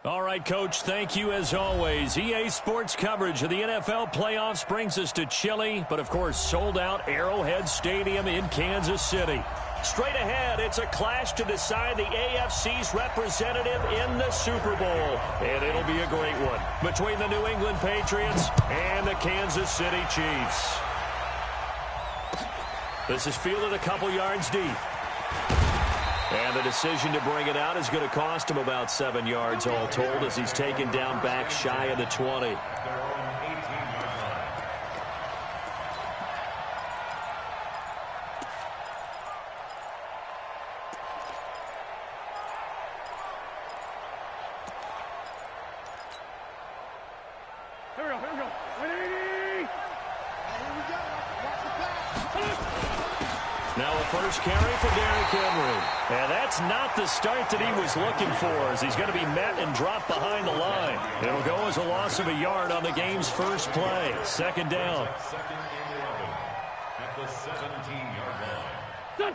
All right, Coach, thank you as always. EA Sports coverage of the NFL playoffs brings us to chilly, but of course sold-out Arrowhead Stadium in Kansas City. Straight ahead, it's a clash to decide the AFC's representative in the Super Bowl. And it'll be a great one between the New England Patriots and the Kansas City Chiefs. This is fielded a couple yards deep. And the decision to bring it out is going to cost him about 7 yards all told as he's taken down back shy of the 20. First carry for Derrick Henry. And that's not the start that he was looking for as he's going to be met and dropped behind the line. It'll go as a loss of a yard on the game's first play. Second down.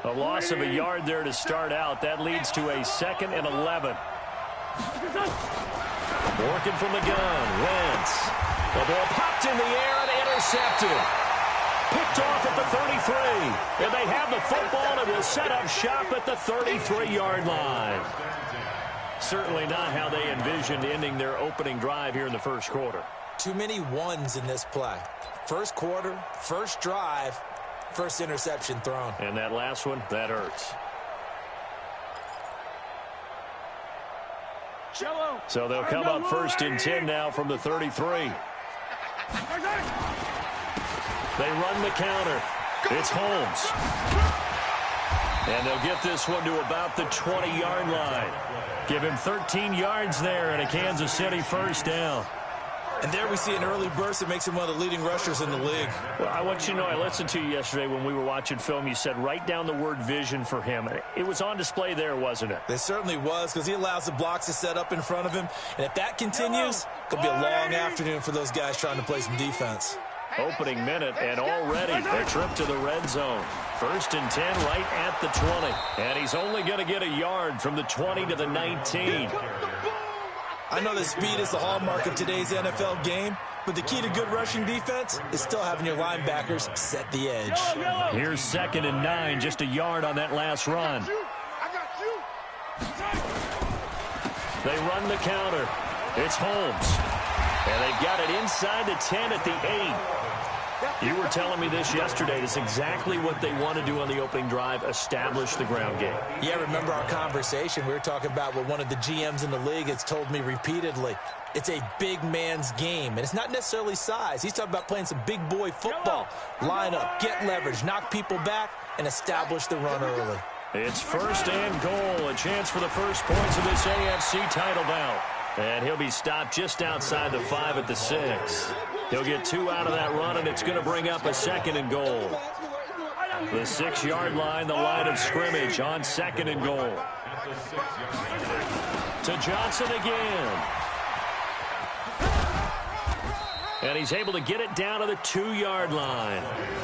A loss of a yard there to start out. That leads to a 2nd and 11. Working from the gun. Wentz. The ball popped in the air and intercepted. Picked off at the 33. And they have the football and will set up shop at the 33-yard line. Certainly not how they envisioned ending their opening drive here in the first quarter. Too many ones in this play. First quarter, first drive, first interception thrown. And that last one, that hurts. So they'll come up 1st and 10 now from the 33. They run the counter. It's Holmes. And they'll get this one to about the 20-yard line. Give him 13 yards there and a Kansas City first down. And there we see an early burst that makes him one of the leading rushers in the league. Well, I want you to know, I listened to you yesterday when we were watching film. You said write down the word vision for him. It was on display there, wasn't it? It certainly was, because he allows the blocks to set up in front of him. And if that continues, it'll be a long afternoon for those guys trying to play some defense. Opening minute, and already a trip to the red zone. 1st and 10 right at the 20. And he's only going to get a yard from the 20 to the 19. I know that speed is the hallmark of today's NFL game, but the key to good rushing defense is still having your linebackers set the edge. Here's 2nd and 9, just a yard on that last run. They run the counter. It's Holmes. And they've got it inside the 10 at the 8. You were telling me this yesterday. It's exactly what they want to do on the opening drive, establish the ground game. Yeah, remember our conversation. We were talking about what one of the GMs in the league has told me repeatedly. It's a big man's game, and it's not necessarily size. He's talking about playing some big boy football. Line up, get leverage, knock people back, and establish the run early. It's 1st and goal, a chance for the first points of this AFC title bout. And he'll be stopped just outside the 5 at the 6. He'll get 2 out of that run, and it's going to bring up a 2nd and goal. The 6-yard line, the line of scrimmage on 2nd and goal. To Johnson again. And he's able to get it down to the 2-yard line.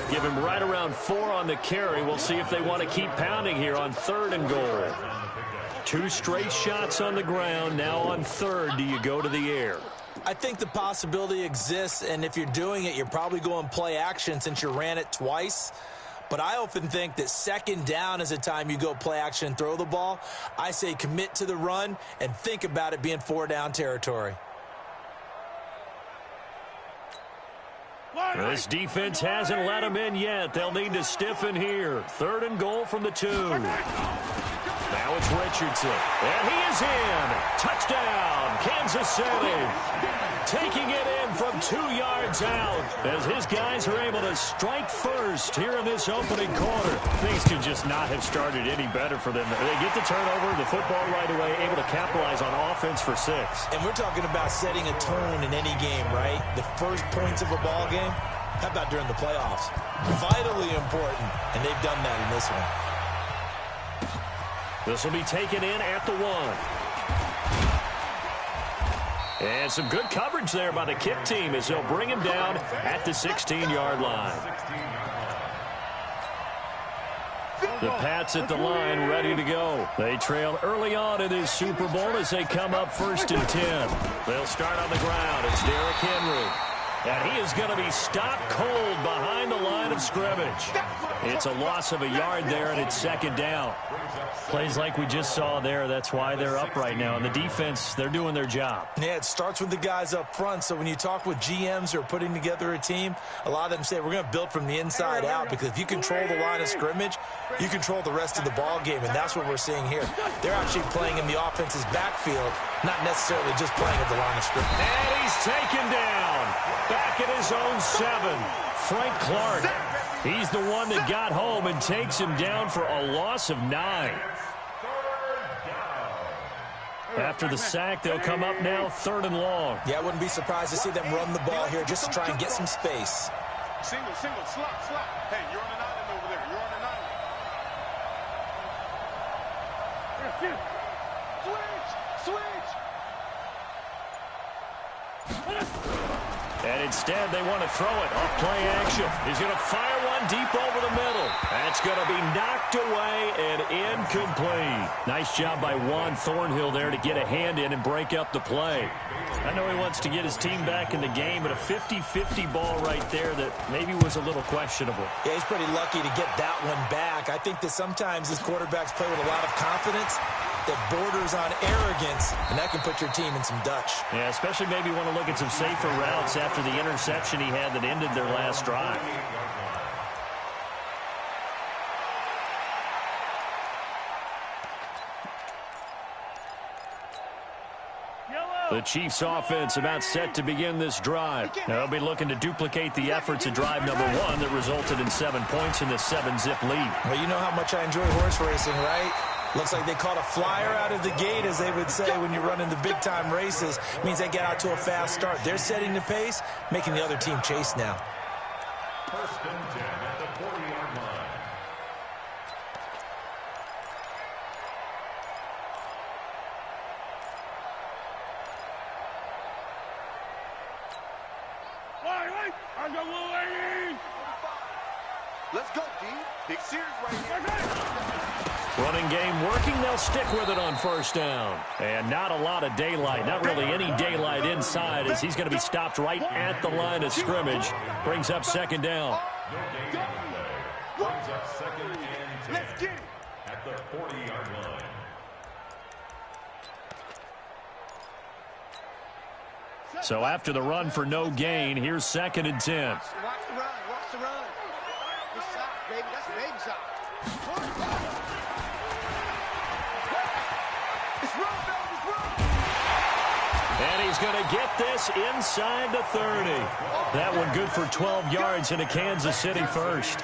Give him right around 4 on the carry. We'll see if they want to keep pounding here on 3rd and goal. 2 straight shots on the ground. Now on 3rd, do you go to the air? I think the possibility exists, and if you're doing it, you're probably going play action since you ran it twice. But I often think that 2nd down is a time you go play action and throw the ball. I say commit to the run and think about it being 4-down territory. This defense hasn't let them in yet. They'll need to stiffen here. 3rd and goal from the 2. Now it's Richardson. And he is in. Touchdown, Kansas City. Taking it in from 2 yards out as his guys are able to strike first here in this opening quarter. Things could just not have started any better for them. They get the turnover, the football right away, able to capitalize on offense for 6. And we're talking about setting a tone in any game, right? The first points of a ball game. How about during the playoffs? Vitally important, and they've done that in this one. This will be taken in at the 1. And some good coverage there by the kick team as they'll bring him down at the 16-yard line. The Pats at the line, ready to go. They trail early on in this Super Bowl as they come up 1st and 10. They'll start on the ground. It's Derrick Henry. And he is going to be stopped cold behind the line of scrimmage. It's a loss of a yard there, and it's 2nd down. Plays like we just saw there. That's why they're up right now. And the defense, they're doing their job. Yeah, it starts with the guys up front. So when you talk with GMs who are putting together a team, a lot of them say we're going to build from the inside out, because if you control the line of scrimmage, you control the rest of the ball game, and that's what we're seeing here. They're actually playing in the offense's backfield, not necessarily just playing at the line of scrimmage. And he's taken down. Back at his own 7, Frank Clark. He's the one that got home and takes him down for a loss of 9. After the sack, they'll come up now 3rd and long. Yeah, I wouldn't be surprised to see them run the ball here just to try and get some space. Single, slot. Hey, you're on an island over there. You're on an island. Switch. And instead, they want to throw it off play action. He's going to fire one deep over the middle. That's going to be knocked away and incomplete. Nice job by Juan Thornhill there to get a hand in and break up the play. I know he wants to get his team back in the game, but a 50-50 ball right there that maybe was a little questionable. Yeah, he's pretty lucky to get that one back. I think that sometimes these quarterbacks play with a lot of confidence that borders on arrogance, and that can put your team in some Dutch. Yeah, especially maybe want to look at some safer routes after the interception he had that ended their last drive. The Chiefs offense about set to begin this drive. They'll be looking to duplicate the efforts of drive number 1 that resulted in 7 points in this 7-zip lead. Well, you know how much I enjoy horse racing, right? Looks like they caught a flyer out of the gate, as they would say when you're running the big-time races. It means they get out to a fast start. They're setting the pace, making the other team chase now. 1st and 10 at the 40-yard line. Let's go, D. Big series right here. Running game working. They'll stick with it on 1st down. And not a lot of daylight. Not really any daylight inside, as he's going to be stopped right at the line of scrimmage. Brings up 2nd down. Brings up 2nd and 10. Let's get it. At the 40-yard line. So after the run for no gain, here's 2nd and 10. Watch the run. Watch the run. Good shot, baby. That's a baby shot. It's run, baby. It's run. And he's going to get this inside the 30. That one good for 12 yards into Kansas City 1st.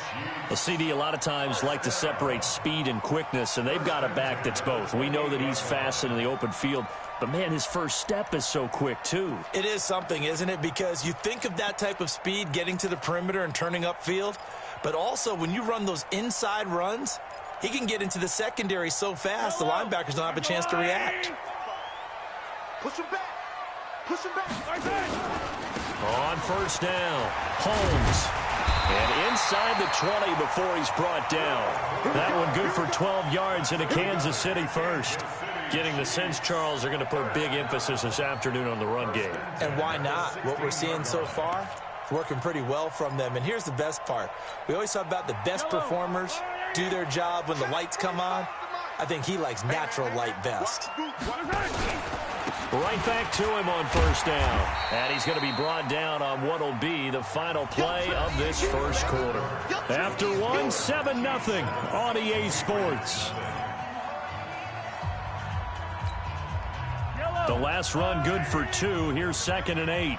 The CD a lot of times like to separate speed and quickness, and they've got a back that's both. We know that he's fast in the open field, but, man, his first step is so quick, too. It is something, isn't it? Because you think of that type of speed getting to the perimeter and turning upfield, but also when you run those inside runs, he can get into the secondary so fast the linebackers don't have a chance to react. Push him back. Push him back. On 1st down, Holmes. And inside the 20 before he's brought down. That one good for 12 yards into Kansas City 1st. Getting the sense, Charles, they're going to put big emphasis this afternoon on the run game. And why not? What we're seeing so far, working pretty well from them. And here's the best part. We always talk about the best performers do their job when the lights come on. I think he likes natural light best. Right back to him on 1st down. And he's going to be brought down on what will be the final play of this 1st quarter. After one, 7-0 on EA Sports. The last run good for 2. Here's 2nd and 8.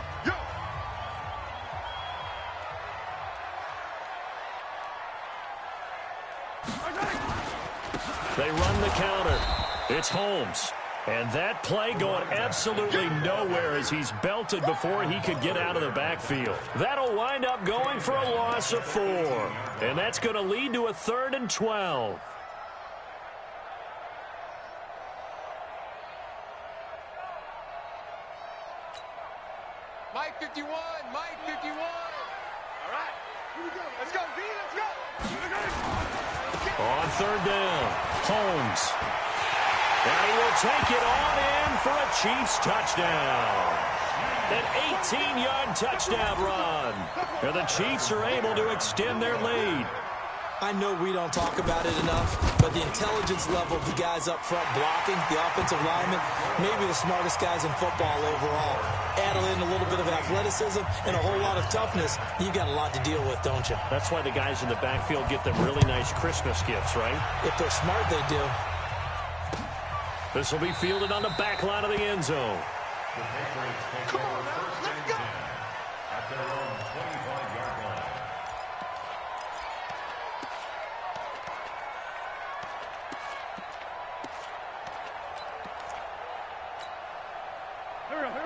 They run the counter. It's Holmes. And that play going absolutely nowhere as he's belted before he could get out of the backfield. That'll wind up going for a loss of 4. And that's going to lead to a 3rd and 12. Mike 51. Mike 51. All right. Here we go. Let's go, V. Let's go. On third down, Holmes. And he will take it on in for a Chiefs touchdown. An 18-yard touchdown run. And the Chiefs are able to extend their lead. I know we don't talk about it enough, but the intelligence level of the guys up front blocking, the offensive linemen, maybe the smartest guys in football overall. Add in a little bit of athleticism and a whole lot of toughness, you got a lot to deal with, don't you? That's why the guys in the backfield get them really nice Christmas gifts, right? If they're smart, they do. This will be fielded on the back line of the end zone. The Patriots take over first and 10 at their own 25-yard line.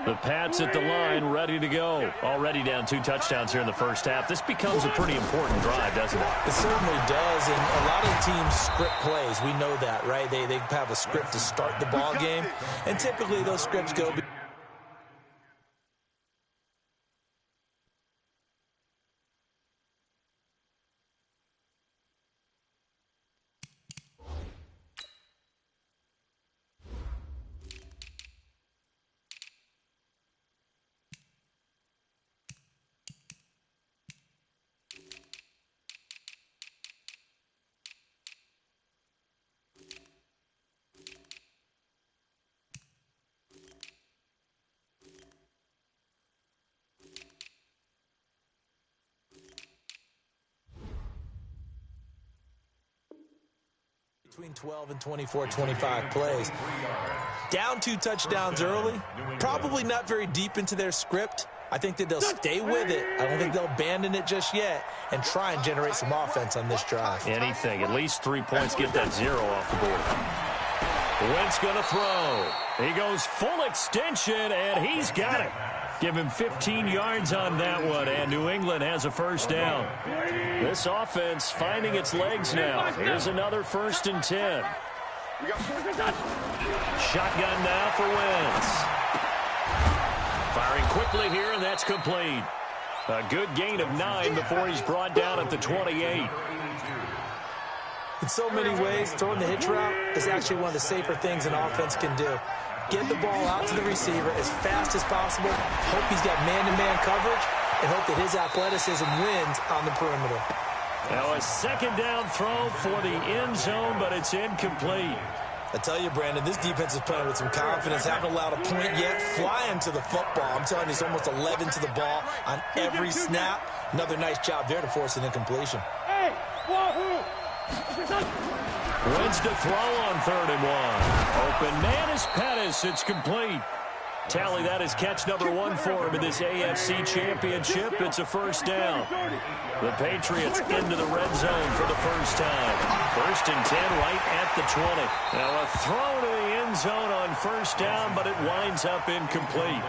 The Pats at the line, ready to go. Already down 2 touchdowns here in the first half. This becomes a pretty important drive, doesn't it? It certainly does, and a lot of teams script plays. We know that, right? They have a script to start the ball game, and typically those scripts go... between 12 and 24, 25 plays. Down 2 touchdowns early, probably not very deep into their script. I think that they'll stay with it. I don't think they'll abandon it just yet and try and generate some offense on this drive. Anything, at least 3 points, get that 0 off the board. Wentz going to throw. He goes full extension, and he's got it. Give him 15 yards on that one, and New England has a first down. This offense finding its legs now. Here's another 1st and 10. Shotgun now for Wentz. Firing quickly here, and that's complete. A good gain of 9 before he's brought down at the 28. In so many ways, throwing the hitch route is actually one of the safer things an offense can do. Get the ball out to the receiver as fast as possible, hope he's got man-to-man coverage, and hope that his athleticism wins on the perimeter. Now a 2nd down throw for the end zone, but it's incomplete. I tell you, Brandon, this defense is playing with some confidence. Haven't allowed a point yet. Flying to the football. I'm telling you, it's almost 11 to the ball on every snap. Another nice job there to force an incompletion. Hey, wahoo! Wentz to throw on 3rd and 1. Open man is Pettis. It's complete. Tally, that is catch number 1 for him in this AFC Championship. It's a first down. The Patriots into the red zone for the first time. 1st and 10 right at the 20. Now a throw to the end zone on first down, but it winds up incomplete.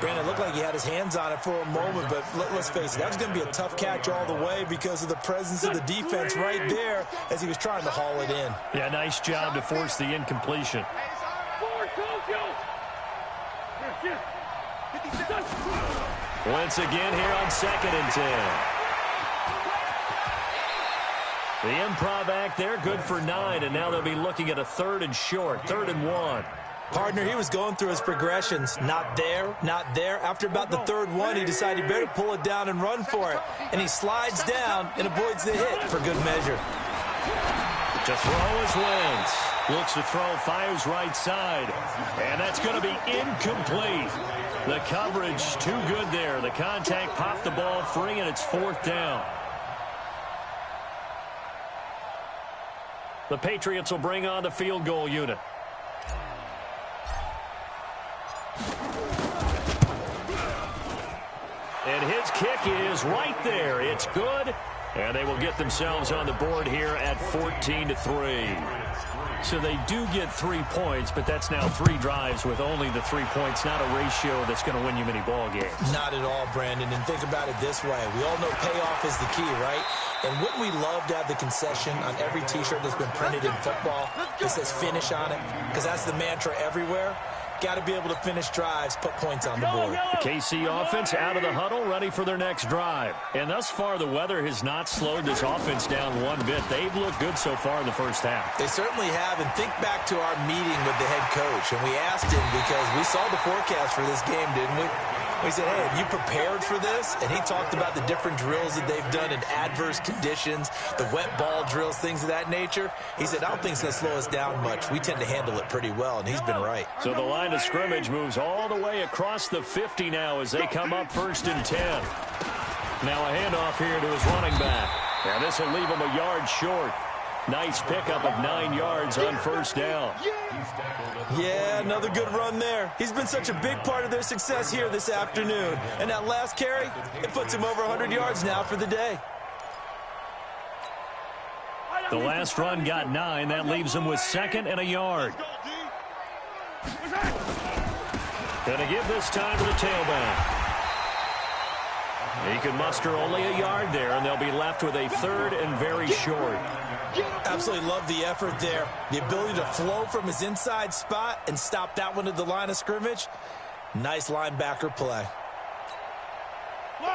Brandon, it looked like he had his hands on it for a moment, but let's face it, that was going to be a tough catch all the way because of the presence of the defense right there as he was trying to haul it in. Yeah, nice job to force the incompletion. Once again here on 2nd and 10. The improv act there, good for 9, and now they'll be looking at a 3rd and short, 3rd and 1. Partner, he was going through his progressions. Not there, not there. After about the 3rd one, he decided he better pull it down and run for it. And he slides down and avoids the hit for good measure. To throw is Wentz. Looks to throw, fires right side. And that's going to be incomplete. The coverage too good there. The contact popped the ball free, and it's 4th down. The Patriots will bring on the field goal unit. And his kick is right there. It's good. And they will get themselves on the board here at 14-3. So they do get 3 points, but that's now 3 drives with only the 3 points, not a ratio that's going to win you many ball games. Not at all, Brandon. And think about it this way. We all know payoff is the key, right? And wouldn't we love to have the concession on every T-shirt that's been printed in football that says finish on it? Because that's the mantra everywhere. Got to be able to finish drives, put points on the board. The KC offense out of the huddle, ready for their next drive. And thus far, the weather has not slowed this offense down one bit. They've looked good so far in the first half. They certainly have. And think back to our meeting with the head coach. And we asked him, because we saw the forecast for this game, didn't we? We said, hey, have you prepared for this? And he talked about the different drills that they've done in adverse conditions, the wet ball drills, things of that nature. He said, I don't think it's going to slow us down much. We tend to handle it pretty well, and he's been right. So the line of scrimmage moves all the way across the 50 now as they come up 1st and 10. Now a handoff here to his running back. And this will leave him a yard short. Nice pickup of 9 yards on 1st down. Yeah, another good run there. He's been such a big part of their success here this afternoon. And that last carry, it puts him over 100 yards now for the day. The last run got 9. That leaves him with 2nd and a yard. Going to give this time to the tailback. He can muster only a yard there, and they'll be left with a 3rd and very short. Absolutely love the effort there. The ability to flow from his inside spot and stop that one at the line of scrimmage. Nice linebacker play.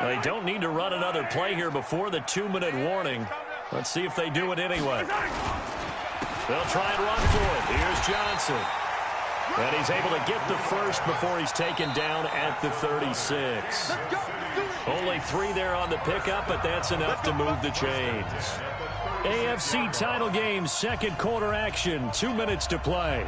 They don't need to run another play here before the 2-minute warning. Let's see if they do it anyway. They'll try and run for it. Here's Johnson. And he's able to get the first before he's taken down at the 36. Only 3 there on the pickup, but that's enough to move the chains. AFC title game, 2nd quarter action, 2 minutes to play.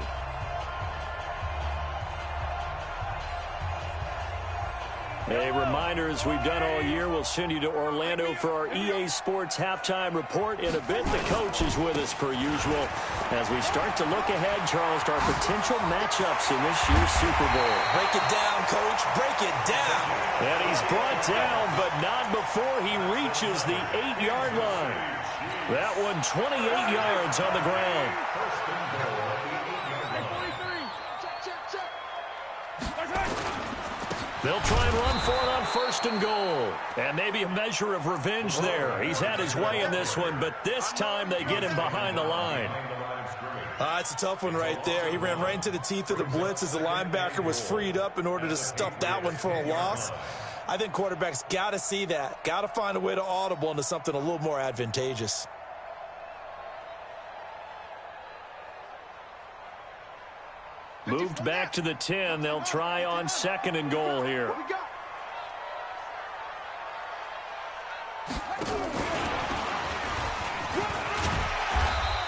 A reminder, as we've done all year, we'll send you to Orlando for our EA Sports halftime report. In a bit, the coach is with us per usual as we start to look ahead, Charles, to our potential matchups in this year's Super Bowl. Break it down, Coach. Break it down. And he's brought down, but not before he reaches the 8-yard line. That one 28 yards on the ground. They'll try and run for it on 1st and goal. And maybe a measure of revenge there. He's had his way in this one, but this time they get him behind the line. It's a tough one right there. He ran right into the teeth of the blitz as the linebacker was freed up in order to stuff that one for a loss. I think quarterbacks got to see that. Got to find a way to audible into something a little more advantageous. Moved back to the 10. They'll try on 2nd and goal here.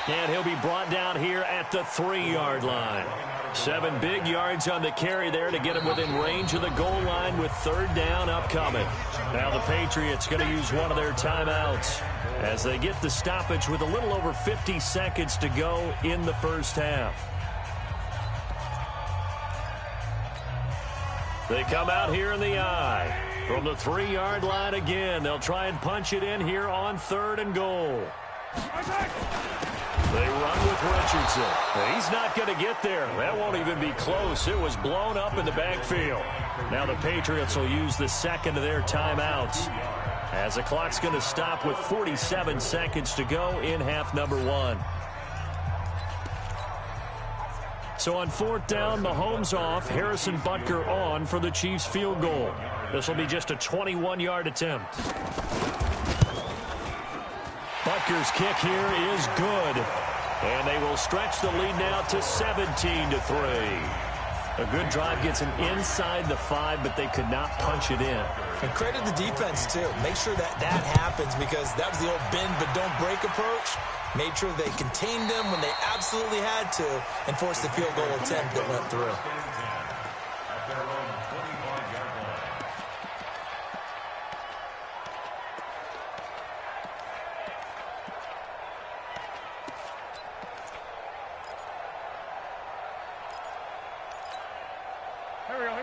And he'll be brought down here at the 3-yard line. 7 big yards on the carry there to get him within range of the goal line with 3rd down upcoming. Now the Patriots going to use one of their timeouts as they get the stoppage with a little over 50 seconds to go in the first half. They come out here in the I. From the 3-yard line again, they'll try and punch it in here on 3rd and goal. They run with Richardson. He's not going to get there. That won't even be close. It was blown up in the backfield. Now the Patriots will use the 2nd of their timeouts as the clock's going to stop with 47 seconds to go in half number 1. So on 4th down, Mahomes off, Harrison Butker on for the Chiefs field goal. This will be just a 21-yard attempt. Butker's kick here is good. And they will stretch the lead now to 17-3. A good drive gets him inside the 5, but they could not punch it in. And credit the defense, too. Make sure that happens, because that was the old bend but don't break approach. Made sure they contained them when they absolutely had to and forced the field goal attempt that went through.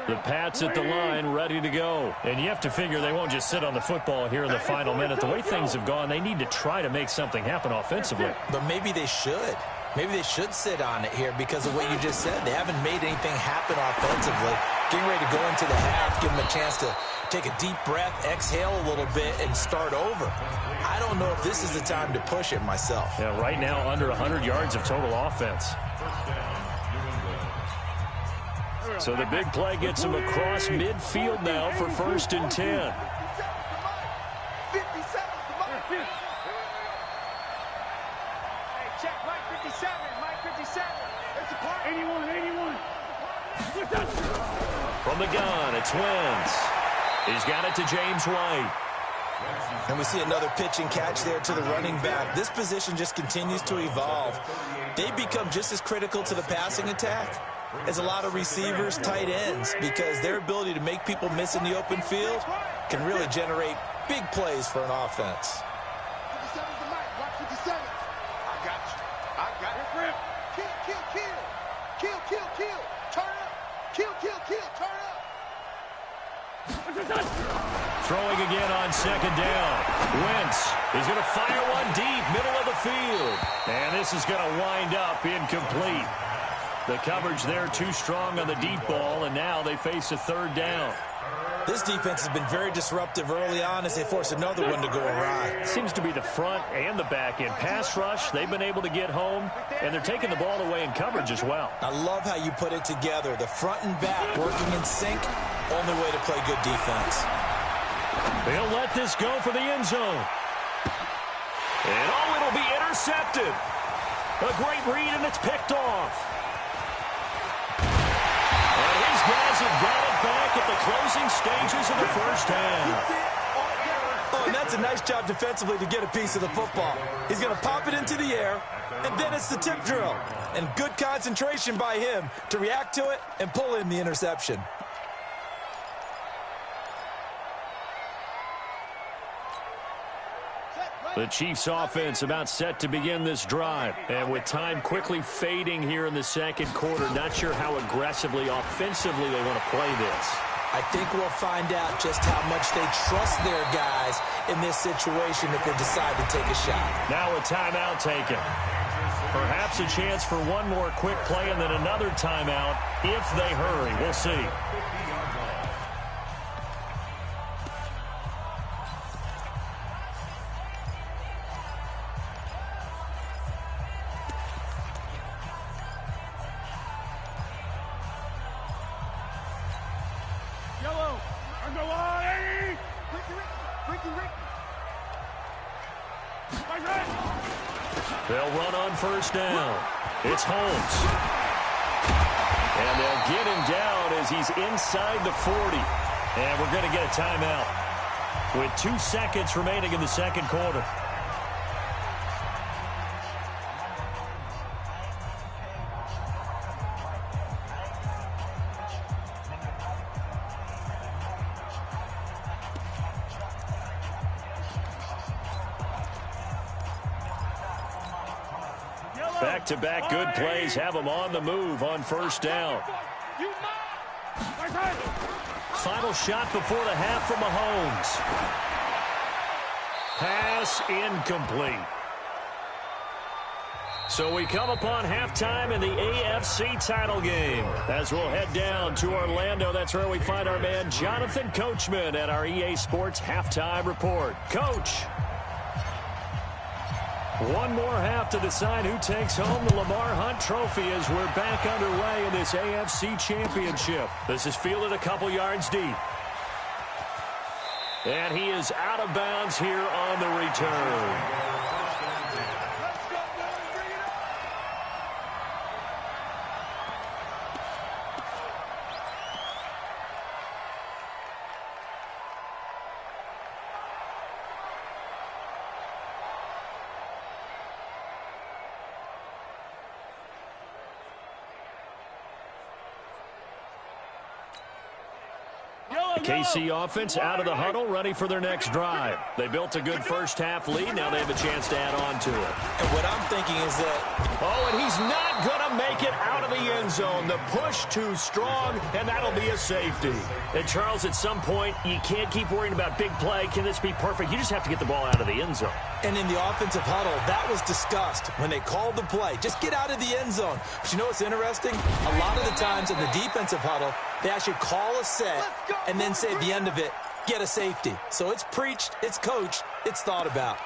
The Pats at the line, ready to go. And you have to figure they won't just sit on the football here in the final minute. The way things have gone, they need to try to make something happen offensively. But maybe they should. Maybe they should sit on it here because of what you just said. They haven't made anything happen offensively. Getting ready to go into the half, give them a chance to take a deep breath, exhale a little bit, and start over. I don't know if this is the time to push it myself. Yeah, right now under 100 yards of total offense. So the big play gets him across midfield now for 1st and 10. From the gun, it's Wentz. He's got it to James White. And we see another pitch and catch there to the running back. This position just continues to evolve. They become just as critical to the passing attack as a lot of receivers, tight ends, because their ability to make people miss in the open field can really generate big plays for an offense. 57's the mic. Watch 57. I got you. I got it. Kill, kill, kill. Kill, kill, kill. Turn up. Kill, kill, kill. Turn up. Throwing again on 2nd down. Wentz is going to fire one deep, middle of the field. And this is going to wind up incomplete. The coverage there too strong on the deep ball, and now they face a 3rd down. This defense has been very disruptive early on as they force another one to go awry. Seems to be the front and the back end. Pass rush, they've been able to get home, and they're taking the ball away in coverage as well. I love how you put it together. The front and back working in sync, only way to play good defense. They'll let this go for the end zone. And it'll be intercepted. A great read, and it's picked off. And his guys have got it back at the closing stages of the 1st half. Oh, and that's a nice job defensively to get a piece of the football. He's going to pop it into the air, and then it's the tip drill. And good concentration by him to react to it and pull in the interception. The Chiefs offense about set to begin this drive. And with time quickly fading here in the 2nd quarter, not sure how aggressively, offensively they want to play this. I think we'll find out just how much they trust their guys in this situation if they decide to take a shot. Now a timeout taken. Perhaps a chance for one more quick play and then another timeout if they hurry. We'll see. They'll run on 1st down. It's Holmes. And they'll get him down as he's inside the 40. And we're going to get a timeout with 2 seconds remaining in the 2nd quarter. Back-to-back good plays have them on the move on 1st down. Final shot before the half from Mahomes. Pass incomplete. So we come upon halftime in the AFC title game. As we'll head down to Orlando, that's where we find our man Jonathan Coachman at our EA Sports Halftime Report. Coach. One more half to decide who takes home the Lamar Hunt Trophy as we're back underway in this AFC Championship. This is fielded a couple yards deep. And he is out of bounds here on the return. KC offense out of the huddle, ready for their next drive. They built a good 1st half lead. Now they have a chance to add on to it. And what I'm thinking is that... Oh, and he's not going to make it out of the end zone. The push too strong, and that'll be a safety. And, Charles, at some point, you can't keep worrying about big play. Can this be perfect? You just have to get the ball out of the end zone. And in the offensive huddle, that was discussed when they called the play. Just get out of the end zone. But you know what's interesting? A lot of the times in the defensive huddle, they actually call a set and then say at the end of it, get a safety. So it's preached, it's coached, it's thought about.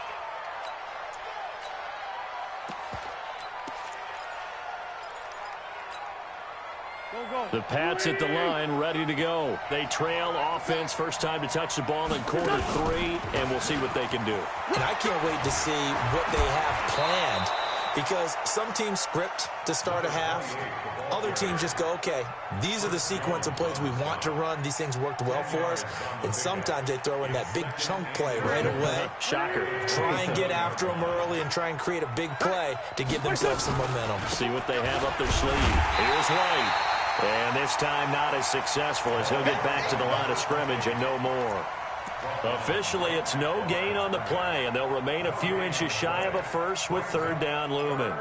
The Pats at the line, ready to go. They trail offense, first time to touch the ball in quarter 3, and we'll see what they can do. And I can't wait to see what they have planned, because some teams script to start a half. Other teams just go, okay, these are the sequence of plays we want to run. These things worked well for us. And sometimes they throw in that big chunk play right away. Shocker. Try and get after them early and try and create a big play to give themselves some momentum. See what they have up their sleeve. Here's White. And this time not as successful as he'll get back to the line of scrimmage and no more. Officially, it's no gain on the play, and they'll remain a few inches shy of a first with third down looming.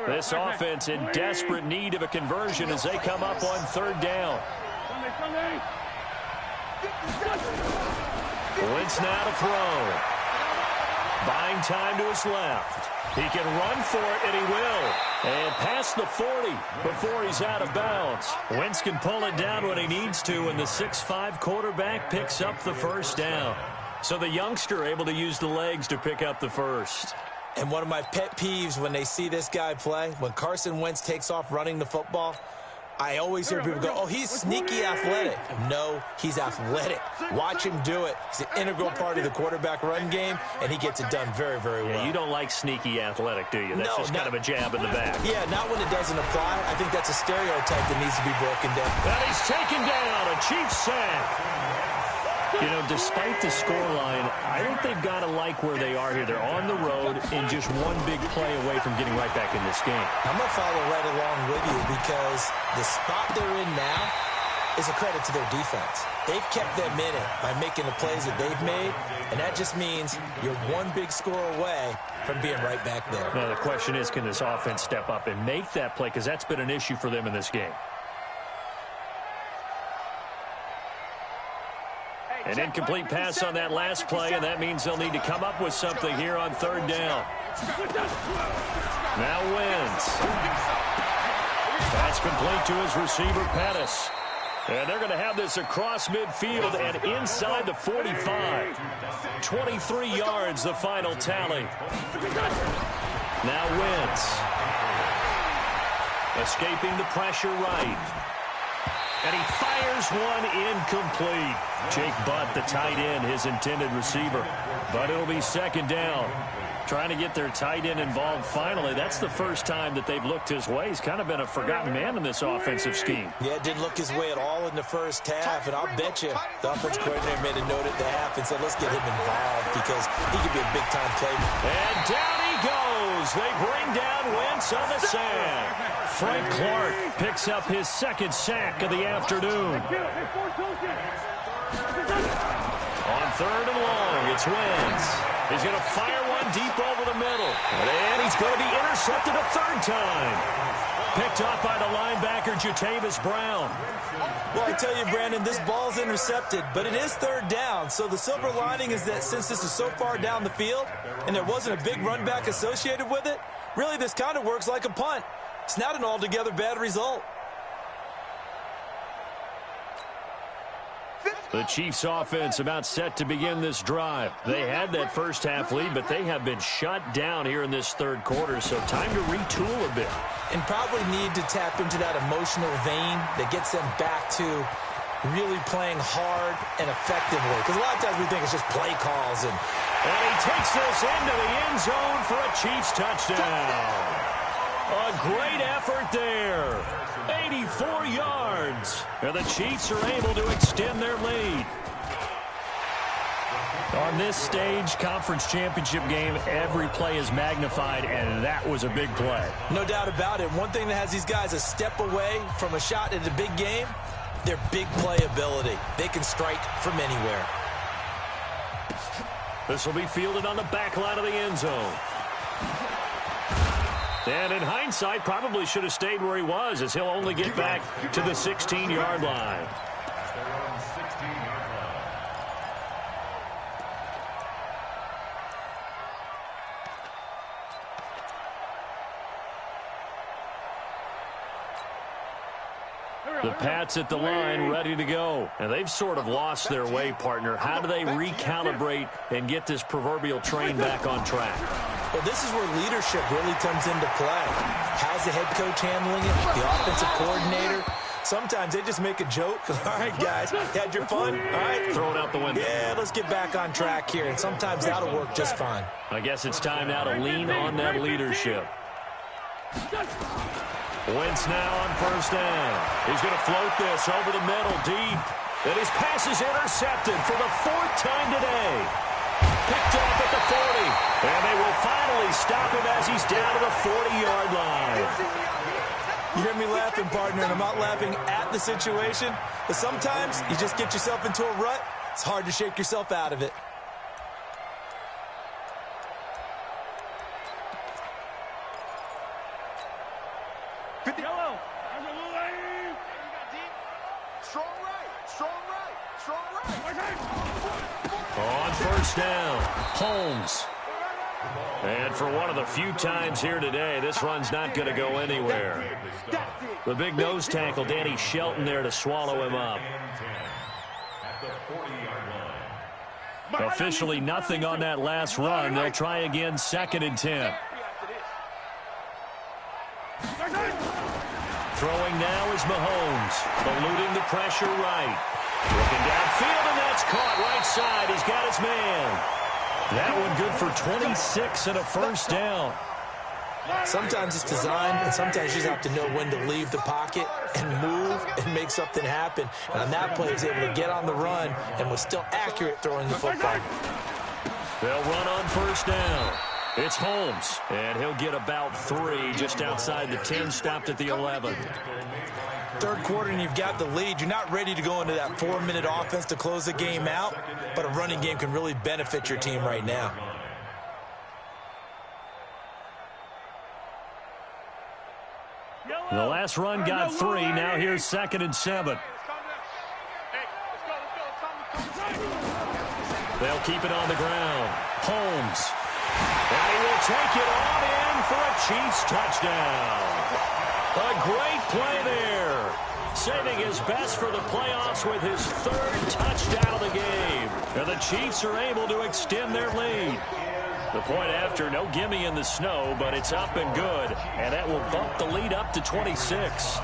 This offense in desperate need of a conversion as they come up on third down. Wentz now to throw. Buying time to his left. He can run for it, and he will. And past the 40 before he's out of bounds. Wentz can pull it down when he needs to, and the 6'5" quarterback picks up the first down. So the youngster able to use the legs to pick up the first. And one of my pet peeves when they see this guy play, when Carson Wentz takes off running the football, I always hear people go, oh, he's sneaky athletic. No, he's athletic. Watch him do it. He's an integral part of the quarterback run game, and he gets it done very, very well. Yeah, you don't like sneaky athletic, do you? That's just kind of a jab in the back. Yeah, not when it doesn't apply. I think that's a stereotype that needs to be broken down. And he's taken down, a Chiefs sack. You know, despite the scoreline, I think they've got to like where they are here. They're on the road and just one big play away from getting right back in this game. I'm going to follow right along with you because the spot they're in now is a credit to their defense. They've kept them in it by making the plays that they've made, and that just means you're one big score away from being right back there. Now, the question is, can this offense step up and make that play? Because that's been an issue for them in this game. An incomplete pass on that last play, and that means they'll need to come up with something here on third down. Now Wentz. Pass complete to his receiver, Pettis. And they're going to have this across midfield and inside the 45. 23 yards, the final tally. Now Wentz. Escaping the pressure right. And he fires one incomplete. Jake Butt, the tight end, his intended receiver. But it'll be second down. Trying to get their tight end involved finally. That's the first time that they've looked his way. He's kind of been a forgotten man in this offensive scheme. Yeah, it didn't look his way at all in the first half. And I'll bet you the offensive coordinator made a note at the half and said, let's get him involved because he could be a big-time playmaker. And down he goes. They bring down Wentz on the sack. Frank Clark picks up his second sack of the afternoon. On third and long, it's Wentz. He's going to fire one deep over the middle. And he's going to be intercepted a third time. Picked up by the linebacker, Jatavis Brown. Well, I tell you, Brandon, this ball's intercepted, but it is third down. So the silver lining is that since this is so far down the field and there wasn't a big run back associated with it, really this kind of works like a punt. It's not an altogether bad result. The Chiefs offense about set to begin this drive. They had that first half lead, but they have been shut down here in this third quarter, so time to retool a bit. And probably need to tap into that emotional vein that gets them back to really playing hard and effectively. Because a lot of times we think it's just play calls. And he takes this into the end zone for a Chiefs touchdown. A great effort there. 84 yards. And the Chiefs are able to extend their lead. On this stage, conference championship game, every play is magnified, and that was a big play. No doubt about it. One thing that has these guys a step away from a shot at a big game, their big play ability. They can strike from anywhere. This will be fielded on the back line of the end zone. And in hindsight, probably should have stayed where he was, as he'll only get back to the 16-yard line. The Pats at the line, ready to go. And they've sort of lost their way, partner. How do they recalibrate and get this proverbial train back on track? Well, this is where leadership really comes into play. How's the head coach handling it? The offensive coordinator? Sometimes they just make a joke. All right, guys, had your fun? All right. Throw it out the window. Yeah, let's get back on track here. And sometimes that'll work just fine. I guess it's time now to lean on that leadership. Wentz now on first down. He's going to float this over the middle deep. And his pass is intercepted for the 4th time today. Picked off at the 40. And they will finally stop him as he's down to the 40-yard line. You hear me laughing, partner, and I'm not laughing at the situation. But sometimes you just get yourself into a rut. It's hard to shake yourself out of it. On first down, Holmes. And for one of the few times here today, this run's not going to go anywhere. The big nose tackle, Danny Shelton, there to swallow him up. Officially nothing on that last run. They'll try again, 2nd and 10. Throwing now is Mahomes, eluding the pressure right. Looking downfield, and that's caught right side. He's got his man. That one good for 26 and a first down. Sometimes it's designed, and sometimes you just have to know when to leave the pocket and move and make something happen. And on that play, he was able to get on the run and was still accurate throwing the football. They'll run on first down. It's Holmes, and he'll get about 3 just outside the 10, stopped at the 11. Third quarter, and you've got the lead. You're not ready to go into that 4-minute offense to close the game out, but a running game can really benefit your team right now. The last run got 3. Now here's 2nd and 7. They'll keep it on the ground. Holmes. And he will take it on in for a Chiefs touchdown. A great play there. Saving his best for the playoffs with his 3rd touchdown of the game. And the Chiefs are able to extend their lead. The point after, no gimme in the snow, but it's up and good. And that will bump the lead up to 26.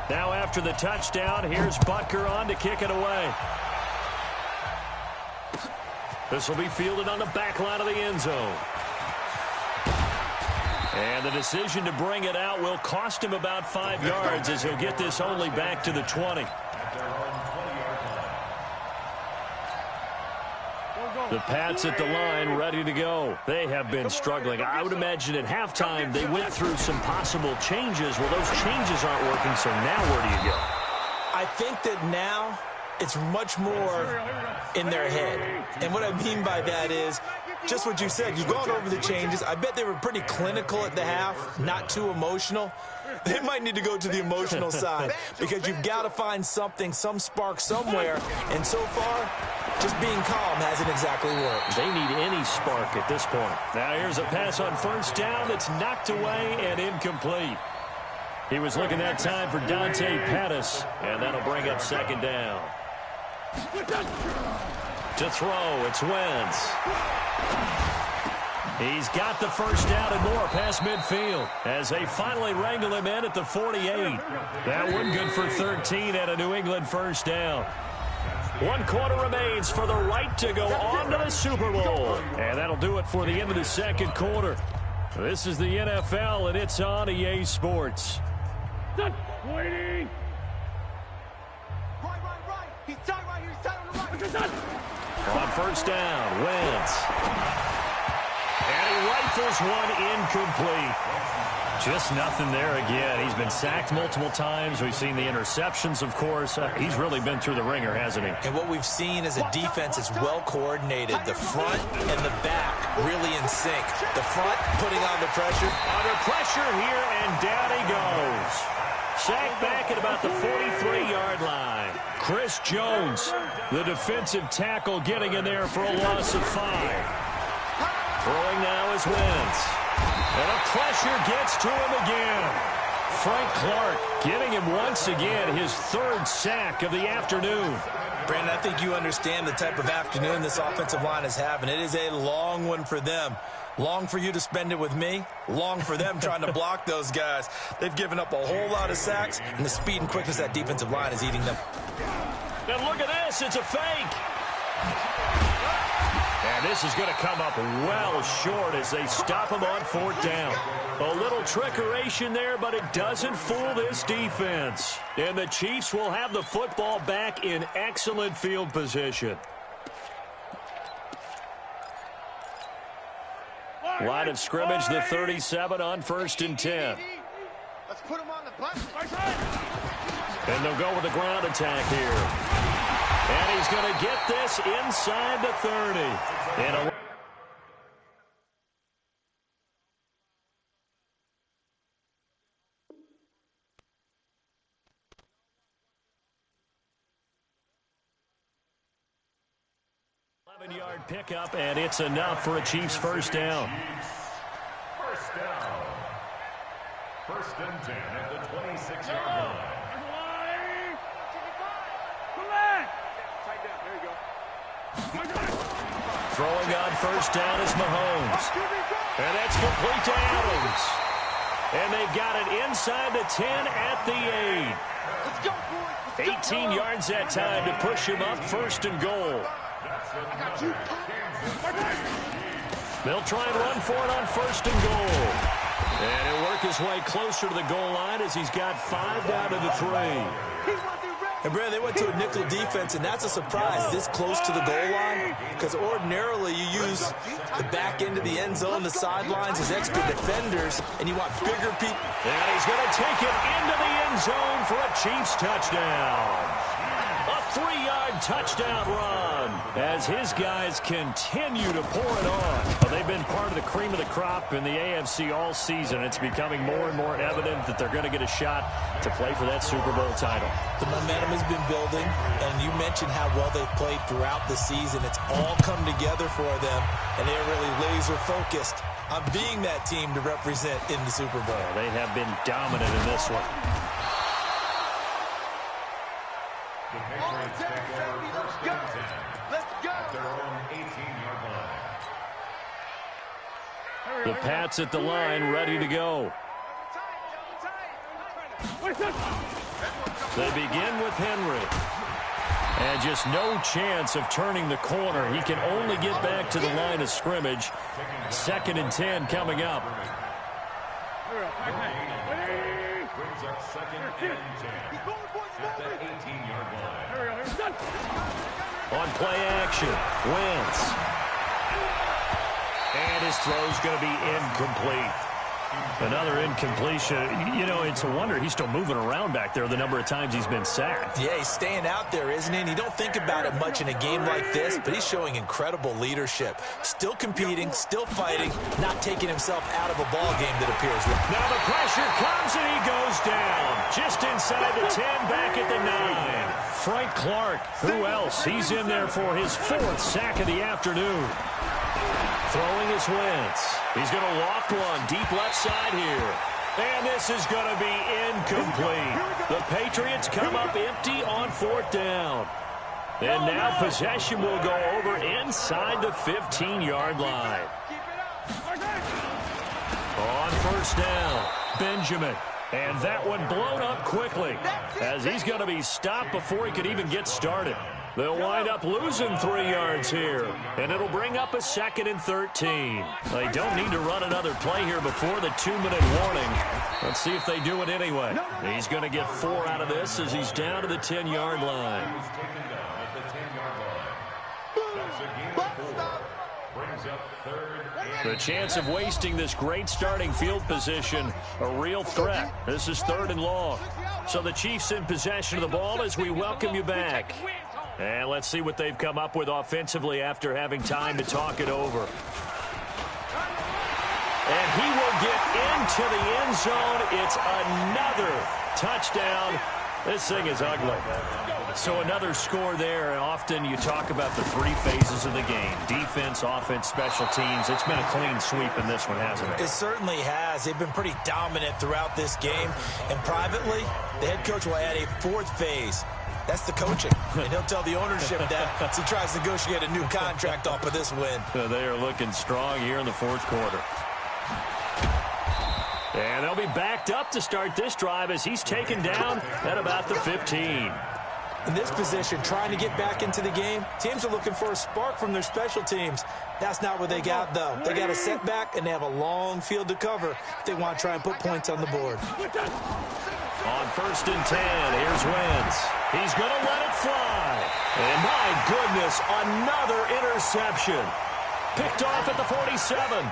Now after the touchdown, here's Butker on to kick it away. This will be fielded on the back line of the end zone. And the decision to bring it out will cost him about 5 yards as he'll get this only back to the 20. The Pats at the line, ready to go. They have been struggling. I would imagine at halftime they went through some possible changes. Well, those changes aren't working, so now where do you go? I think that now it's much more in their head. And what I mean by that is just what you said. You've gone over the changes. I bet they were pretty clinical at the half, not too emotional. They might need to go to the emotional side because you've got to find something, some spark somewhere. And so far, just being calm hasn't exactly worked. They need any spark at this point. Now here's a pass on first down that's knocked away and incomplete. He was looking that time for Dante Pettis, and that'll bring up 2nd down. To throw, it's Wentz. He's got the first down and more past midfield as they finally wrangle him in at the 48. That one good for 13 and a New England first down. 1 quarter remains for the right to go on to the Super Bowl. And that'll do it for the end of the 2nd quarter. This is the NFL, and it's on EA Sports. Waiting. Right. He's tight right here. He's tight on the right. On first down, Wentz. And he rifles one incomplete. Just nothing there again. He's been sacked multiple times. We've seen the interceptions, of course. He's really been through the ringer, hasn't he? And what we've seen is a defense that's well coordinated. The front and the back really in sync. The front putting on the pressure. Under pressure here, and down he goes. Sacked back at about the 43-yard line. Chris Jones, the defensive tackle, getting in there for a loss of 5. Throwing now is Wentz. And the pressure gets to him again. Frank Clark giving him once again his 3rd sack of the afternoon. Brandon, I think you understand the type of afternoon this offensive line is having. It is a long one for them. Long for you to spend it with me. Long for them trying to block those guys. They've given up a whole lot of sacks, and the speed and quickness of that defensive line is eating them. And look at this. It's a fake. And this is going to come up well short as they stop him on 4th down. A little trickeration there, but it doesn't fool this defense. And the Chiefs will have the football back in excellent field position. Line of scrimmage, the 37 on 1st and 10. Let's put him on the button. And they'll go with the ground attack here. And he's going to get this inside the 30. And a 11-yard pickup, and it's enough for a Chiefs 1st down. First down. 1st and 10 at the 26-yard line. Throwing on 1st down is Mahomes. And that's complete to Adams. And they've got it inside the 10 at the 8. 18 yards that time to push him up 1st and goal. They'll try and run for it on 1st and goal. And he'll work his way closer to the goal line as he's got 5 down to the 3. And, Brad, they went to a nickel defense, and that's a surprise this close to the goal line, because ordinarily you use the back end of the end zone, the sidelines as extra defenders, and you want bigger people. And he's going to take it into the end zone for a Chiefs touchdown. A 3-yard touchdown run as his guys continue to pour it on. Well, they've been part of the cream of the crop in the AFC all season. It's becoming more and more evident that they're going to get a shot to play for that Super Bowl title. The momentum has been building, and you mentioned how well they've played throughout the season. It's all come together for them, and they're really laser-focused on being that team to represent in the Super Bowl. They have been dominant in this one. The Patriots take over 1st and 10 at their own 18-yard line. The Pats at the line, ready to go. They begin with Henry. And just no chance of turning the corner. He can only get back to the line of scrimmage. 2nd and 10 coming up. Brings up 2nd and 10 at the 18-yard line. On play action, Wentz. And his throw's going to be incomplete. Another incompletion. You know, it's a wonder he's still moving around back there the number of times he's been sacked. Yeah, he's staying out there, isn't he? And you don't think about it much in a game like this, but he's showing incredible leadership. Still competing, still fighting, not taking himself out of a ball game that appears like. Now the pressure comes and he goes down. Just inside the 10, back at the 9. Frank Clark, who else? He's in there for his 4th sack of the afternoon. Throwing his Wentz. He's going to loft one deep left side here. And this is going to be incomplete. The Patriots come up empty on 4th down. And now possession will go over inside the 15-yard line. On 1st down, Benjamin. And that one blown up quickly as he's going to be stopped before he could even get started. They'll wind up losing 3 yards here, and it'll bring up a 2nd and 13. They don't need to run another play here before the 2-minute warning. Let's see if they do it anyway. He's going to get 4 out of this as he's down to the 10-yard line. He was taken down at the 10-yard line. That's a gain of 4. Brings up 3rd and The chance of wasting this great starting field position, a real threat. This is 3rd and long. So the Chiefs in possession of the ball as we welcome you back. And let's see what they've come up with offensively after having time to talk it over. And he will get into the end zone. It's another touchdown This thing is ugly. So another score there, and often you talk about the three phases of the game. Defense, offense, special teams. It's been a clean sweep in this one, hasn't it? It certainly has. They've been pretty dominant throughout this game. And privately, the head coach will add a fourth phase. That's the coaching. And he'll tell the ownership that as he tries to negotiate a new contract off of this win. They are looking strong here in the fourth quarter. And they'll be backed up to start this drive as he's taken down at about the 15. In this position, trying to get back into the game, teams are looking for a spark from their special teams. That's not what they got, though. They got a setback, and they have a long field to cover if they want to try and put points on the board. On 1st and 10, here's Wentz. He's going to let it fly. And my goodness, another interception. Picked off at the 47.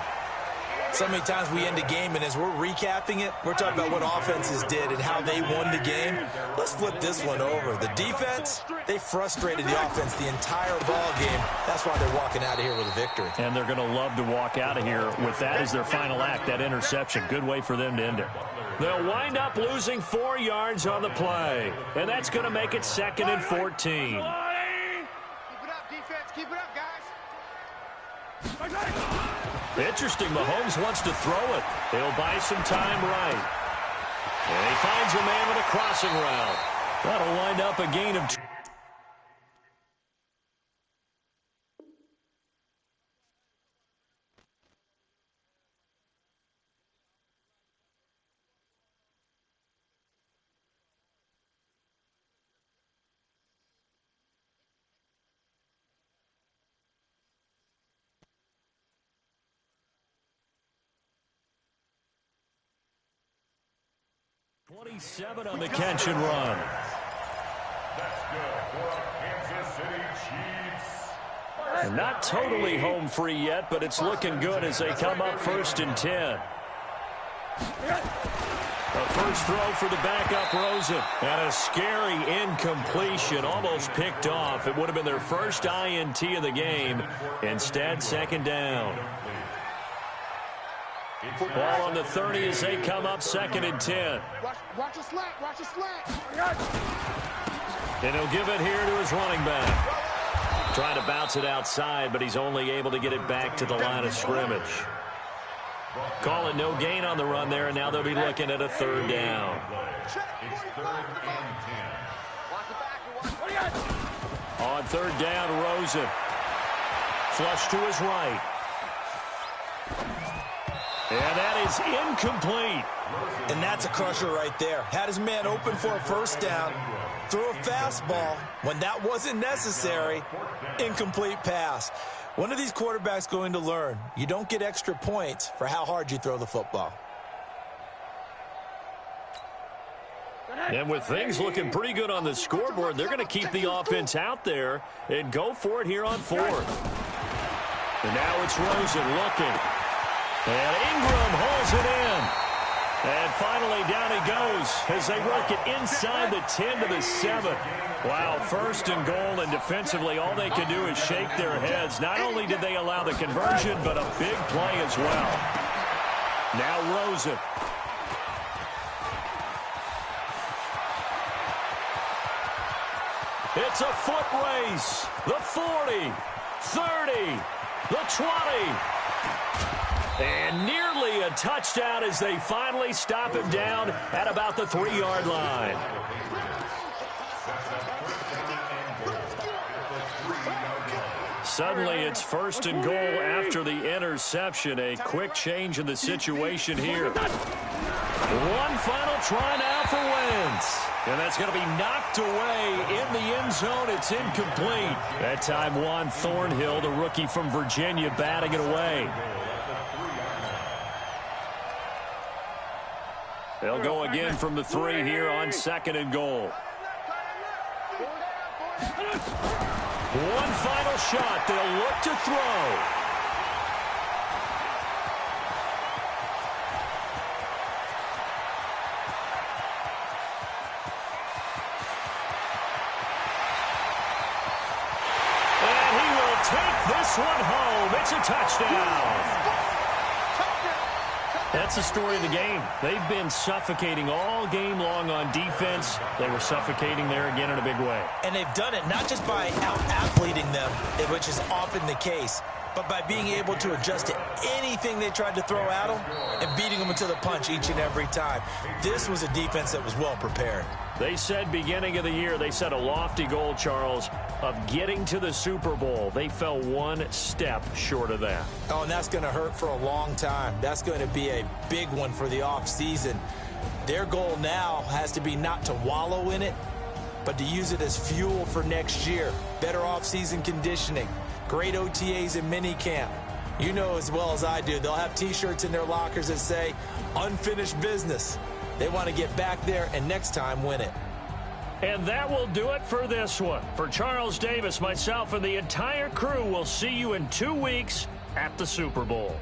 So many times we end a game, and as we're recapping it, we're talking about what offenses did and how they won the game. Let's flip this one over. The defense, they frustrated the offense the entire ball game. That's why they're walking out of here with a victory. And they're going to love to walk out of here with that as their final act, that interception. Good way for them to end it. They'll wind up losing 4 yards on the play, and that's going to make it 2nd and 14. Keep it up, defense. Keep it up, guys. Interesting, Mahomes wants to throw it. He'll buy some time right. And he finds a man with a crossing route. That'll wind up a gain of 2. .27 on the catch and run. That's good for Kansas City Chiefs. And not totally home free yet, but it's looking good as they come up 1st and 10. A first throw for the backup Rosen. And a scary incompletion, almost picked off. It would have been their first INT of the game. Instead, 2nd down. Ball on the 30 as they come up 2nd and 10. Watch the slant. Watch the slant. And he'll give it here to his running back. Trying to bounce it outside, but he's only able to get it back to the line of scrimmage. Call it no gain on the run there, and now they'll be looking at a 3rd down. It's 3rd and 10. On 3rd down, Rosen. Flush to his right. And that is incomplete. And that's a crusher right there. Had his man open for a 1st down. Threw a fastball when that wasn't necessary. Incomplete pass. When are these quarterbacks going to learn? You don't get extra points for how hard you throw the football. And with things looking pretty good on the scoreboard, they're going to keep the offense out there and go for it here on 4th. And now it's Rosen looking. And Ingram holds it in. And finally down he goes as they work it inside the 10 to the 7. Wow, 1st and goal, and defensively all they can do is shake their heads. Not only did they allow the conversion, but a big play as well. Now Rosen. It's a foot race. The 40, 30, the 20. And nearly a touchdown as they finally stop him down at about the 3-yard line. Suddenly it's 1st and goal after the interception. A quick change in the situation here. One final try now for Wentz. And that's going to be knocked away in the end zone. It's incomplete. That time Juan Thornhill, the rookie from Virginia, batting it away. They'll go again from the 3 here on 2nd and goal. One final shot. They'll look to throw. And he will take this one home. It's a touchdown. That's the story of the game. They've been suffocating all game long on defense. They were suffocating there again in a big way. And they've done it not just by out-athleting them, which is often the case, but by being able to adjust to anything they tried to throw at them and beating them to the punch each and every time. This was a defense that was well prepared. They said beginning of the year, they set a lofty goal, Charles, of getting to the Super Bowl. They fell one step short of that. Oh, and that's going to hurt for a long time. That's going to be a big one for the offseason. Their goal now has to be not to wallow in it, but to use it as fuel for next year. Better offseason conditioning, great OTAs and minicamp. You know as well as I do, they'll have T-shirts in their lockers that say, unfinished business. They want to get back there and next time win it. And that will do it for this one. For Charles Davis, myself, and the entire crew, we'll see you in 2 weeks at the Super Bowl.